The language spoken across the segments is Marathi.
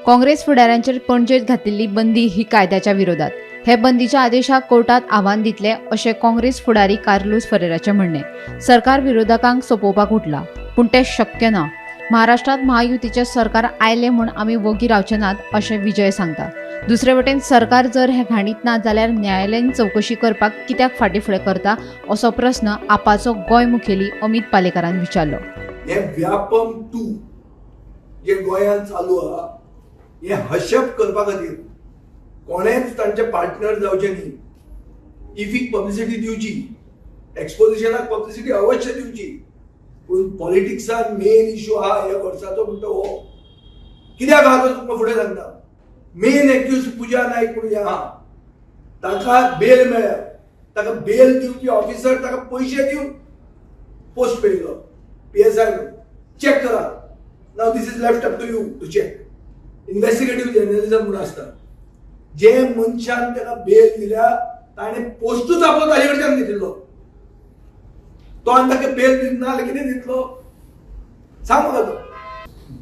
काँग्रेस फुडाऱ्यांचेर पणजेत घातिल्ली बंदी ही कायद्याच्या विरोधात. हे बंदीच्या आदेशाक कोर्टात आव्हान दितले अशें काँग्रेस फुडारी कार्लोस फरेराचें म्हणणें. सरकार विरोधकांक सोपोवपाक उठला, पूण तें शक्य ना. महाराष्ट्रांत महायुतीचें सरकार आयलें म्हूण आमी वगी रावचे नात अशें विजय सांगता. दुसरे वटेन सरकार जर हे घाणीत ना जाल्यार न्यायालयीन चवकशी करपाक कित्याक फाटीफुडें करता असो प्रस्न आपाचो गोंय मुखेली अमित पालेकरान विचारलो. हे व्यापम 2 जे गोंयांत चालू आहा हे हशप करपा खातीर कोणेच तांचे पार्टनर जावचे न्ही. इफीक पब्लिसिटी दिवची, एक्सपोजिशनाक पब्लिसिटी अवश्य दिवची, पूण पॉलिटिक्सान मेन इश्यू आहा ह्या वर्साचो म्हणटा हो कित्याक आहा तो तुमकां फुडें सांगता. मेन एक्यूज पुजा नायक म्हणून जे आहा ताका बेल मेळ्ळ्या, ताका बेल दिवपी ऑफिसर ताका पयशे दिवन पोस्ट पेयलो. PSI चेक करा. Now this is left up to you to check. Investigative journalism म्हणून आसता. जे मनशान ताका बेल दिल्या ताणें पोस्टूच आपलो ताजे कडच्यान घेतिल्लो. तो आनी ताका बेल दिना जाल्यार कितें दितलो सांग म्हाका तो.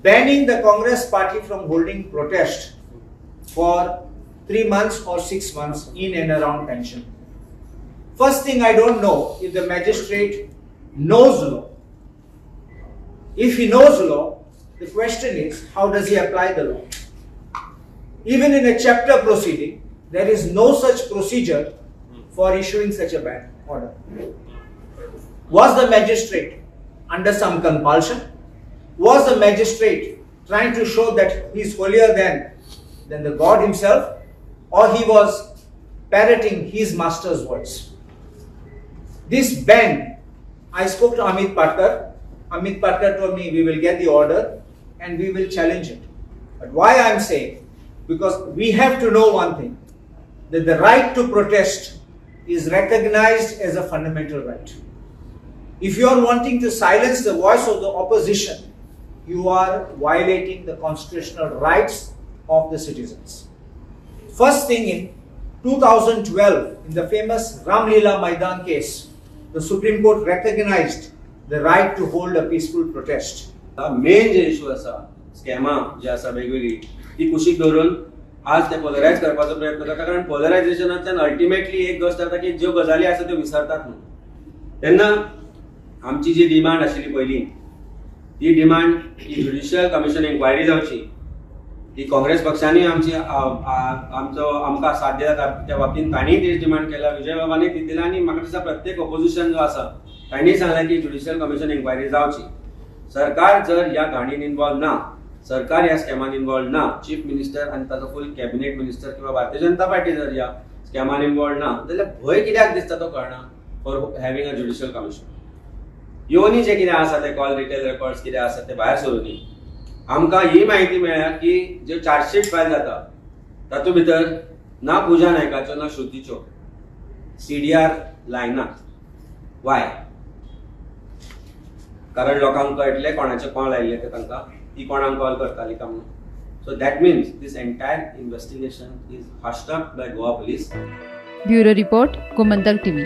Banning the Congress party from holding protest for 3 months or 6 months in and around pension. First thing, I don't know if the magistrate knows law. If he knows law, the question is, how does he apply the law? Even in a chapter proceeding, there is no such procedure for issuing such a ban order. Was the magistrate under some compulsion? Was the magistrate trying to show that he is holier than the God himself, or he was parroting his master's words? This ban, I spoke to Amit Patkar. Amit Patkar told me we will get the order and we will challenge it. But why I am saying? Because we have to know one thing, that the right to protest is recognized as a fundamental right. If you are wanting to silence the voice of the opposition, you are violating the constitutional rights of the citizens. First thing, in 2012, in the famous Ram Leela Maidan case, the Supreme Court recognized the right to hold a peaceful protest. Main जे इश्यू आसा स्कॅमां जे आसा वेगवेगळी ती कुशीक धरून आज ते पोलरायज करपाचो प्रयत्न करता. कारण पोलरायझेशनांतल्यान अल्टिमेटली एक गोष्ट जाता की ज्यो गजाली आसा त्यो विसरतात म्हणून. तेन्ना आमची जी डिमांड आशिल्ली पयलीं ती डिमांड की ज्युडिशियल कमिशन इन्क्वायरी जावची, ती काँग्रेस पक्षांनी आमकां साथ दिला. त्या बाबतींत तांणी ती डिमांड केला, विजय बाबांनी ती दिला आनी म्हाका दिसता प्रत्येक ऑपोजिशन जो आसा तांणी सांगलें की ज्युडिशियल कमिशन इन्क्वायरी जावची. सरकार जर ह्या घाणीन इन्वॉल्व ना, सरकार ह्या स्कॅमान इन्वॉल्व ना, चीफ मिनिस्टर आनी ताचो फूल कॅबिनेट मिनिस्टर किंवा भारतीय जनता पार्टी जर ह्या स्कॅमान इन्वॉल्व ना, जाल्यार भंय कित्याक दिसता तो कळना for having a judicial commission. येवनी जे कितें आसा ते कॉल रिटेल रेकॉर्ड्स कितें आसा ते भायर सरूनी आमकां ही म्हायती मेळ्ळ्या की ज्यो चार्जशीट फायल जाता तातूंत भितर ना पुजा नायकाच्यो ना श्रुतीच्यो CDR लायनात. वाय? कारण लोकांक कळटले कोणाचे कॉल आयिल्ले ते तांकां, ती कोणाक कॉल करताली काय म्हणून. So that means this entire investigation is hushed up by Goa police. Bureau report, Gomantak TV.